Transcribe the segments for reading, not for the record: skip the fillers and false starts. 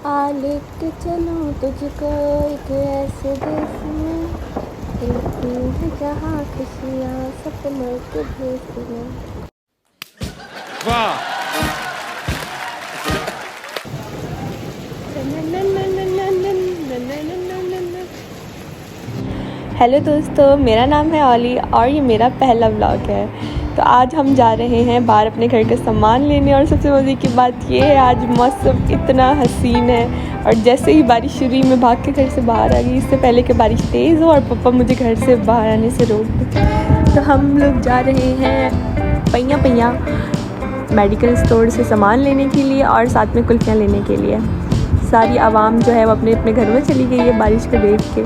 आ लेके चलूं तुझको एक ऐसे देश में, देखती है जहाँ खुशियाँ सपनों के भेस में। वाह। हेलो दोस्तों, मेरा नाम है ओली और ये मेरा पहला व्लॉग है। तो आज हम जा रहे हैं बाहर अपने घर का सामान लेने और सबसे मज़े की बात ये है आज मौसम इतना हसीन है और जैसे ही बारिश शुरू हुई मैं भाग के घर से बाहर आ गई, इससे पहले कि बारिश तेज़ हो और पापा मुझे घर से बाहर आने से रोक दें। तो हम लोग जा रहे हैं पैया मेडिकल स्टोर से सामान लेने के लिए और साथ में कुल्फियाँ लेने के लिए। सारी आवाम जो है वो अपने अपने घर में चली गई है बारिश को देख के,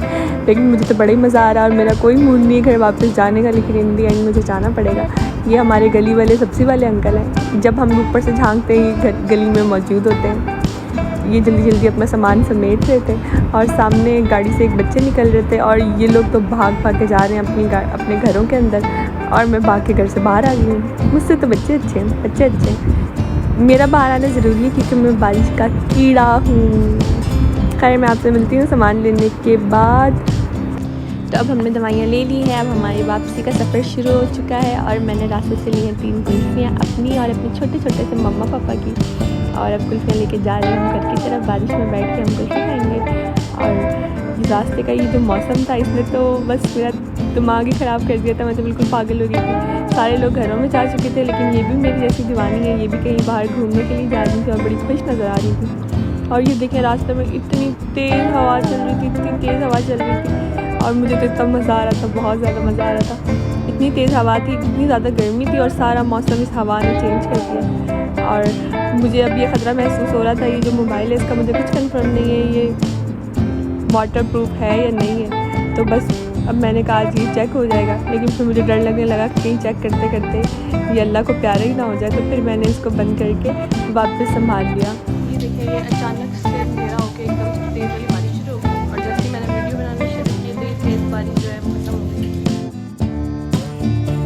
लेकिन मुझे तो बड़ा ही मज़ा आ रहा है और मेरा कोई मूड नहीं है घर वापस जाने का, लेकिन इन दी एंड मुझे जाना पड़ेगा। ये हमारे गली वाले सब्ज़ी वाले अंकल हैं, जब हम ऊपर से झांकते ही घर गली में मौजूद होते हैं। ये जल्दी जल्दी अपना सामान समेट रहे थे और सामने गाड़ी से एक बच्चे निकल रहे थे और ये लोग तो भाग भाग के जा रहे हैं अपने घरों के अंदर और मैं भाग के घर से बाहर आ गई हूँ। मुझसे तो बच्चे अच्छे हैं। मेरा बाहर आना ज़रूरी है क्योंकि मैं बारिश का कीड़ा हूँ। खैर मैं आपसे मिलती हूँ सामान लेने के बाद। तो अब हमने दवाइयाँ ले ली हैं, अब हमारी वापसी का सफ़र शुरू हो चुका है और मैंने रास्ते से ली हैं 3 कुल्फियाँ अपनी और अपने छोटे छोटे से मम्मा पापा की, और अब कुल्फियाँ लेके जा रहे हैं हम घर की तरफ। बारिश में बैठ के हम कुल्फी खाएँगे। और रास्ते का ये जो मौसम था इसने तो बस मेरा दिमाग ही ख़राब कर दिया था, मैं तो बिल्कुल पागल हो रही थी। सारे लोग घरों में जा चुके थे लेकिन ये भी मेरी जैसी दीवानी है, ये भी कहीं बाहर घूमने के लिए जा रही थी और बड़ी खुश नज़र आ रही थी। और ये देखें रास्ते में इतनी तेज़ हवा चल रही थी, इतनी तेज़ हवा चल रही थी और मुझे तो इतना मज़ा आ रहा था, बहुत ज़्यादा मज़ा आ रहा था। इतनी तेज़ हवा थी, इतनी ज़्यादा गर्मी थी और सारा मौसम इस हवा ने चेंज कर दिया। और मुझे अब ये ख़तरा महसूस हो रहा था, ये जो मोबाइल है इसका मुझे कुछ कंफर्म नहीं है ये वाटर प्रूफ है या नहीं है। तो बस अब मैंने कहा आज ये चेक हो जाएगा, लेकिन फिर मुझे डर लगने लगा कि कहीं चेक करते करते ये अल्लाह को प्यारा ही ना हो जाए, तो फिर मैंने इसको बंद करके वापस संभाल लिया। ये देखिए ये अचानक से अंधेरा होकर एकदम तेज़ वाली बारिश शुरू हो गई और जैसे ही मैंने वीडियो बनाना शुरू की तो ये तेज़ बारिश जो है वो खत्म हो गई।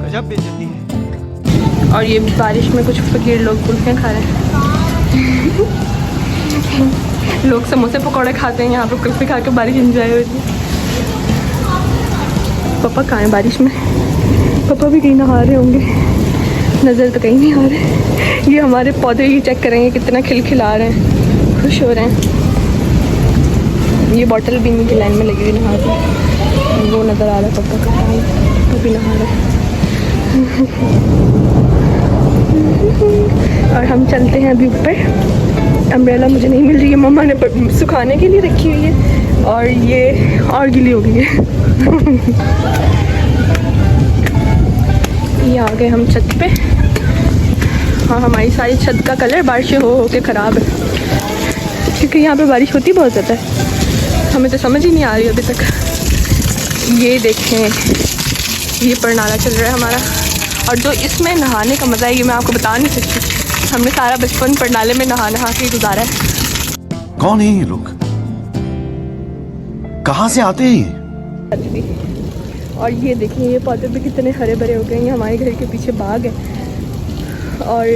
गजब बेइज्जती है। और ये बारिश में कुछ फकीर लोग कुल्फियाँ खा रहे हैं। लोग समोसे पकौड़े खाते हैं, यहाँ पर कुल्फी खा के बारिश एंजॉय होती है। पापा कहाँ हैं बारिश में? पापा भी कहीं नहा रहे होंगे, नज़र तो कहीं नहीं आ रहे। ये हमारे पौधे ही चेक करेंगे कितना खिलखिला रहे हैं, खुश हो रहे हैं। ये बॉटल भी इनकी लाइन में लगी हुई नहा रही, वो नज़र आ रहा है पापा का, वो भी नहा रहे हैं। और हम चलते हैं अभी ऊपर। अम्ब्रेला मुझे नहीं मिल रही है, मम्मा ने सुखाने के लिए रखी हुई है और ये और गीली हो गई है। ये आ गए हम छत पे। हाँ हमारी सारी छत का कलर बारिश हो के ख़राब है, क्योंकि यहाँ पे बारिश होती बहुत ज़्यादा है, हमें तो समझ ही नहीं आ रही अभी तक। ये देखें ये परनाला चल रहा है हमारा, और जो इसमें नहाने का मज़ा है ये मैं आपको बता नहीं सकती। हमने सारा बचपन परनाले में नहा नहा के गुजारा है। कौन है ये लोग, कहाँ से आते हैं? और ये देखिए ये पौधे भी कितने हरे भरे हो गए हैं, ये हमारे घर के पीछे बाग है और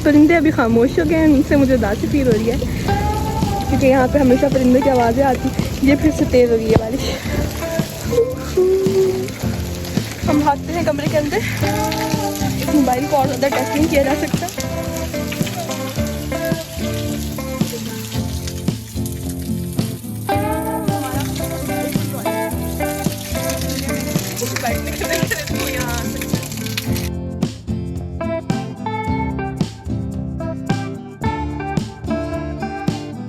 परिंदे अभी खामोश हो गए हैं, उनसे मुझे उदासी फील हो रही है क्योंकि यहाँ पे हमेशा परिंदे की आवाज़ें आती। ये फिर से तेज़ हो गई है बारिश। हम भागते हैं कमरे के अंदर, इस मोबाइल को और ज़्यादा टेस्ट नहीं किया जा सकता।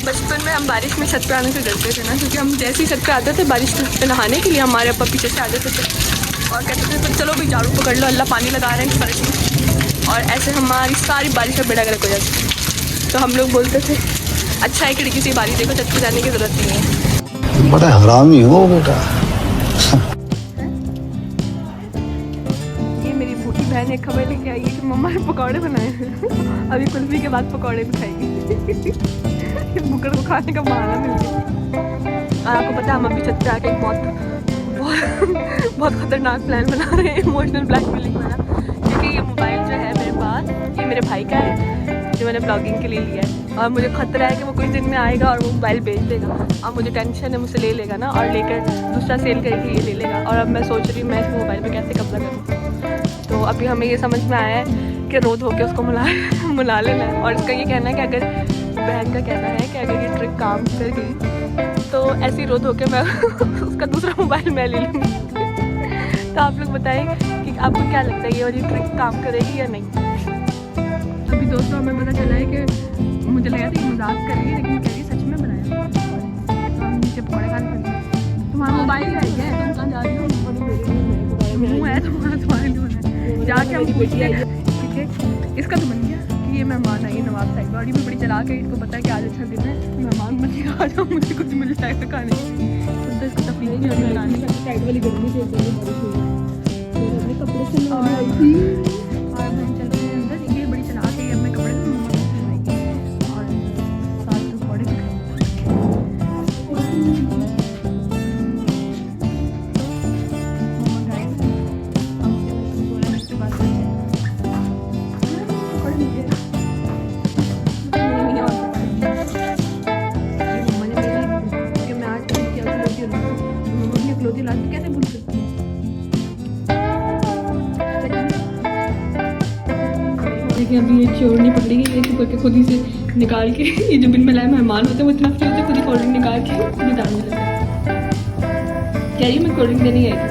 बचपन में हम बारिश में छत पे आने से डरते थे ना, क्योंकि हम जैसे ही छत पे आते थे बारिश पे नहाने के लिए हमारे अब्बा पीछे से आ जाते थे और कहते थे तो चलो भी झाड़ू पकड़ लो, अल्लाह पानी लगा रहे हैं बारिश में, और ऐसे हमारी सारी बारिश में बेड़ा गर्क हो जाती। तो हम लोग बोलते थे अच्छा है खिड़की से बारिश देखो, छत पे जाने की ज़रूरत नहीं है। बड़ा हरामी हो बेटा। ये मेरी बूढ़ी बहन एक खबर लेके आई है कि मम्मा ने पकौड़े बनाए हैं। अभी कुल्फी के बाद पकौड़े भी खाएगी। बुकड़ को खाने का बहाना मिल गया। आपको पता है हम अभी छत पे आके एक बहुत ख़तरनाक प्लान बना रहे हैं, इमोशनल ब्लैकमेलिंग वाला, क्योंकि ये मोबाइल जो है मेरे पास ये मेरे भाई का है जो मैंने ब्लॉगिंग के लिए लिया है। और मुझे खतरा है कि वो कुछ दिन में आएगा और वो मोबाइल बेच देगा। अब मुझे टेंशन है, मुझसे ले लेगा ना और लेकर दूसरा सेल करके ये ले लेगा। और अब मैं सोच रही हूँ मैं इस मोबाइल पर कैसे कब्जा करूँ। तो अभी हमें ये समझ में आया है कि रो धो के उसको मुला लेना है। और इसका ये कहना है कि अगर बहन का कहना है कि अगर ये ट्रिक काम कर गई तो ऐसे ही रो धो के मैं उसका दूसरा मोबाइल मैं ले लूँगी। तो आप लोग बताएं कि आपको क्या लगता है ये वाली ट्रिक काम करेगी या नहीं। अभी दोस्तों हमें पता चला है कि मुझे लगा था कि मजाक कर रही है, लेकिन कह रही सच में बनाया। हम नीचे पकौड़े खाने चलते हैं। तुम्हारा मोबाइल है, तुम कहाँ जा रही हो? मुँह है तुम्हारा, तुम्हारे लिए होना है। जाके हम पूछते हैं, ठीक है इसका तो बन गया कि ये मेहमान आई है नवाब साहब। गाड़ी में बड़ी चला के इसको पता है कि आज अच्छा दिन है, मेहमान बन के आ जाओ, मुझे कुछ मिल जाएगा खाने को। तो इसको तकलीफ नहीं होगी बनाने की। साइड वाली गर्मी से अपने कपड़े से आई थी और हम चलते हैं अंदर। ये बड़ी चला के अपने कपड़े से मम्मा को सिलवाएगी और साथ में पकौड़े भी खाएंगे। कैसे भूल सकती हूँ? देखिए अभी ये चोर नहीं पकड़ी गई, ये चुप करके खुद ही से निकाल के ये जो बिन मिलाए मेहमान होते हैं वो इतना फ्री होते खुद ही कोल्ड ड्रिंक निकाल के खुद ही डालने लगते हैं। कह रही मैं कोल्ड ड्रिंक देनी आई थी,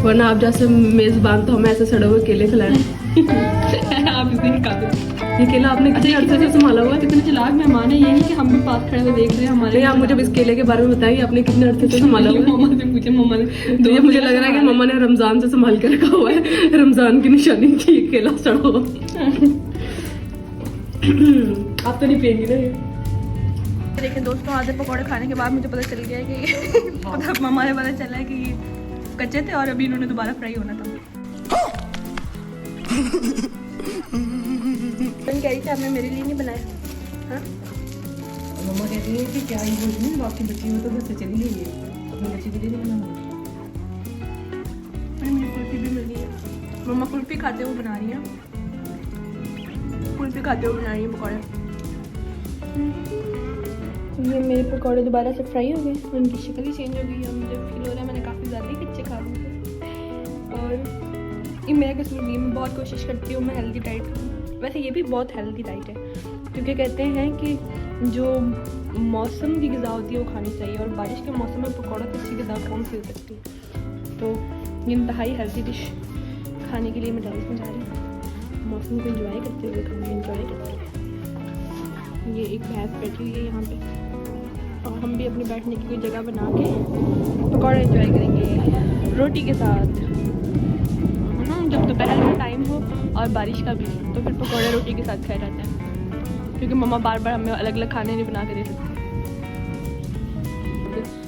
वरना आप जैसे मेज़बान तो हमें ऐसे सड़े हुए केले खिलाए। आप इसे ही खा दो। ये केला आपने कितने अर्से से संभाला हुआ है, कितने चालाक मेहमान है। यही कि हम भी पास खड़े हुए देख रहे हैं हमारे। आप मुझे इस केले के बारे में बताइए, आपने कितने अर्से से संभाला हुआ है? मम्मा से पूछे, मम्मा ने तो ये मुझे लग रहा है कि मम्मा ने रमजान से संभाल के रखा हुआ है। रमजान की निशानी थी केला सड़ा हुआ। आप तो नहीं पियेंगी ना ये? देखिए दोस्तों आधे पकौड़े खाने के बाद मुझे पता चल गया है कि मम्मा ने पता चला है कि ये कच्चे थे और अभी इन्होंने दोबारा फ्राई होना था। कह रही थी आपने मेरे लिए नहीं बनाया? हाँ मम्मा कहती है कि क्या ही बोल रही है, आपकी बच्ची हो तो घर से चली गई है, अपनी बच्ची के लिए नहीं बनाऊंगी। मुझे कुल्फी भी मिल रही है। मम्मा कुल्फी खाते हुए बना रही है, कुल्फी खाते हुए बना रही है पकौड़े। ये मेरे पकौड़े दोबारा से फ्राई हो गए, उनकी शक्ल ही चेंज हो गई है। मुझे फील हो रहा है मैंने काफ़ी ज़्यादा ही कच्चे खा लिए थे। और ये मेरा कसूर नहीं है, मैं बहुत कोशिश करती हूँ मैं हेल्दी डाइट खाऊँ। वैसे ये भी बहुत हेल्दी डाइट है, क्योंकि कहते हैं कि जो मौसम की ग़िज़ा होती है वो खानी चाहिए। और बारिश के मौसम में पकौड़ा तो अच्छी ग़िज़ा कौन सी हो सकती है। तो ये इंतहाई हेल्दी डिश खाने के लिए मैं डाइट में जा रही हूँ। मौसम को एंजॉय करते हुए खाऊँगी, एंजॉय करते हुए। ये एक भैंस बैठी हुई है यहाँ पे और हम भी अपनी बैठने की कोई जगह बना के पकौड़े एंजॉय करेंगे रोटी के साथ। जब दोपहर का टाइम हो और बारिश का भी तो फिर पकौड़े रोटी के साथ खाए जाते हैं, क्योंकि मम्मा बार बार हमें अलग अलग खाने नहीं बना के दे सकती।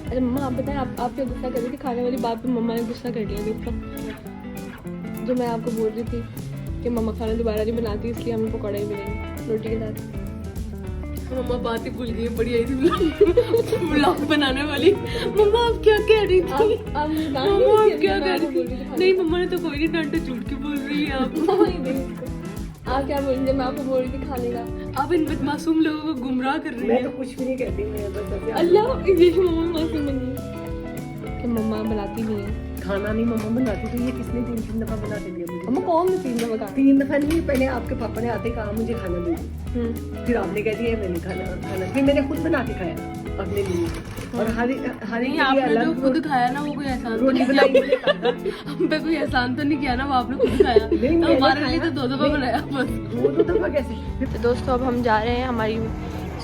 अच्छा मम्मा आप बताएं, आप क्या गुस्सा कर रही थी खाने वाली बात पे? मम्मा ने गुस्सा कर लिया गुस्सा, जो मैं आपको बोल रही थी कि मम्मा खाना दोबारा नहीं बनाती इसलिए हमें पकौड़े ही मिलेंगे रोटी के साथ। मम्मा बात ही भूल गई, बड़ी आई थी व्लॉग बनाने वाली। मम्मा आप क्या कह रही थी? मम्मा आप क्या कह रही थी? नहीं मम्मा ने तो कोई नहीं डांटा, झूठ क्यों बोल रही है आप? आप क्या बोल रही थी? मैं आपको बोल रही थी खाने का। आप इन मासूम लोगों को गुमराह कर रही मैं है। तो कुछ भी नहीं कहती, मैं बस अल्लाह ये मम्मा मासूम बनी है कि मम्मा बनाती नहीं है खाना नहीं मम्मा बनाती थी। ये किसने 3 दफ़ा बना के दिया मुझे? मम्मा कौन सी 3 दफ़ा? 3 दफ़ा नहीं, पहले आपके पापा ने आते कहा मुझे खाना दे दी, फिर आपने कह दिया मैंने खाना, फिर मैंने खुद बना के खाया अपने लिए। और हर नहीं आपने जो खुद खाया ना वो कोई एहसान तो रोटी नहीं बनाई किया। मैंने खाया। हम पे कोई एहसान तो नहीं किया ना, वो आपने खुद खाया। नहीं, तो मैंने हमारे लिए खाया। तो 2 दफ़ा बनाया बस। वो 2 दफ़ा कैसे? तो दोस्तों अब हम जा रहे हैं, हमारी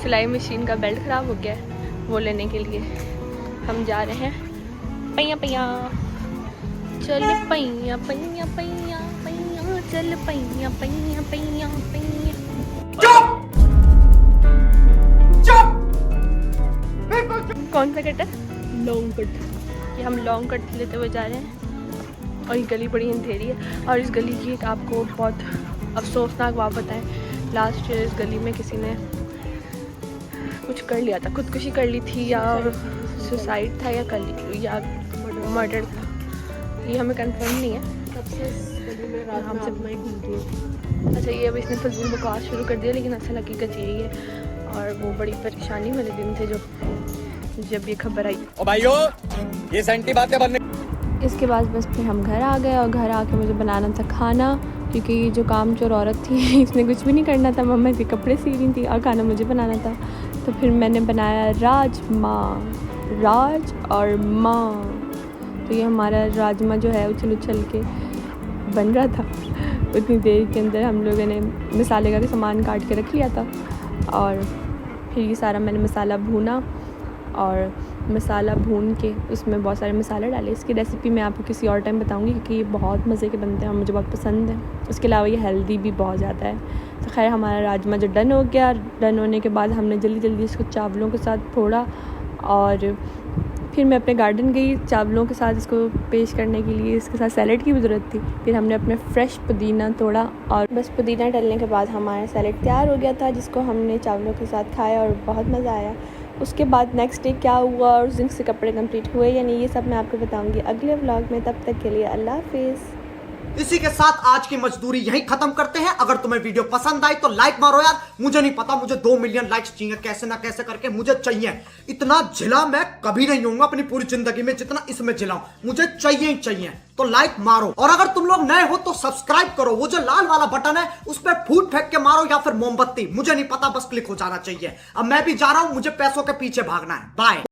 सिलाई मशीन का बेल्ट ख़राब हो गया है, वो लेने के लिए हम जा रहे हैं। पैया पैया चल पैया पैया पैया पैया चल पैया पैया पैया पैया। कौन सा कट है? Long cut. ये हम लॉन्ग कट लेते हुए जा रहे हैं और ये गली बड़ी अंधेरी है। और इस गली की एक आपको बहुत अफसोसनाक बात बताएं, लास्ट ईयर इस गली में किसी ने कुछ कर लिया था, खुदकुशी कर ली थी या सुसाइड था या मर्डर था, ये हमें कंफर्म नहीं है। सबसे हमसे घूमती है। अच्छा ये अब इसने फजूल बकवास शुरू कर दिया, लेकिन असल हकीकत यही है। और वो बड़ी परेशानी वाले दिन थे जब ये खबर आई। ओ भाइयों, ये सेंटी बातें बनने। इसके बाद बस फिर हम घर आ गए और घर आके मुझे बनाना था खाना, क्योंकि जो काम चोर औरत थी इसने कुछ भी नहीं करना था, मम्मा के कपड़े सी रही थी और खाना मुझे बनाना था। तो फिर मैंने बनाया राजमा, राज और माँ। तो ये हमारा राजमा जो है उछल उछल के बन रहा था। उतनी देर के अंदर हम लोगों ने मसाले का सामान काट के रख लिया था और फिर ये सारा मैंने मसाला भूना और मसाला भून के उसमें बहुत सारे मसाले डाले। इसकी रेसिपी मैं आपको किसी और टाइम बताऊंगी, क्योंकि ये बहुत मज़े के बनते हैं और मुझे बहुत पसंद है। उसके अलावा ये हेल्दी भी बहुत ज़्यादा है। तो खैर हमारा राजमा जो डन हो गया, डन होने के बाद हमने जल्दी जल्दी इसको चावलों के साथ फोड़ा और फिर मैं अपने गार्डन गई चावलों के साथ इसको पेश करने के लिए। इसके साथ सैलेड की भी ज़रूरत थी। फिर हमने अपने फ्रेश पुदीना तोड़ा और बस पुदीना डलने के बाद हमारा सैलेड तैयार हो गया था, जिसको हमने चावलों के साथ खाया और बहुत मज़ा आया। उसके बाद नेक्स्ट डे क्या हुआ और उस दिन से कपड़े कंप्लीट हुए या नहीं, ये सब मैं आपको बताऊंगी अगले व्लॉग में। तब तक के लिए अल्लाह हाफिज़। इसी के साथ आज की मजदूरी यहीं खत्म करते हैं। अगर तुम्हें वीडियो पसंद आई तो लाइक मारो यार। मुझे नहीं पता, मुझे 2 मिलियन लाइक्स चाहिए, कैसे ना कैसे करके मुझे चाहिए। इतना झिला मैं कभी नहीं होऊंगा अपनी पूरी जिंदगी में जितना इसमें झिलाऊं, मुझे चाहिए ही चाहिए। तो लाइक मारो और अगर तुम लोग नए हो तो सब्सक्राइब करो। वो जो लाल वाला बटन है उस पर फूट फेंक के मारो या फिर मोमबत्ती, मुझे नहीं पता, बस क्लिक हो जाना चाहिए। अब मैं भी जा रहा हूं, मुझे पैसों के पीछे भागना है। बाय।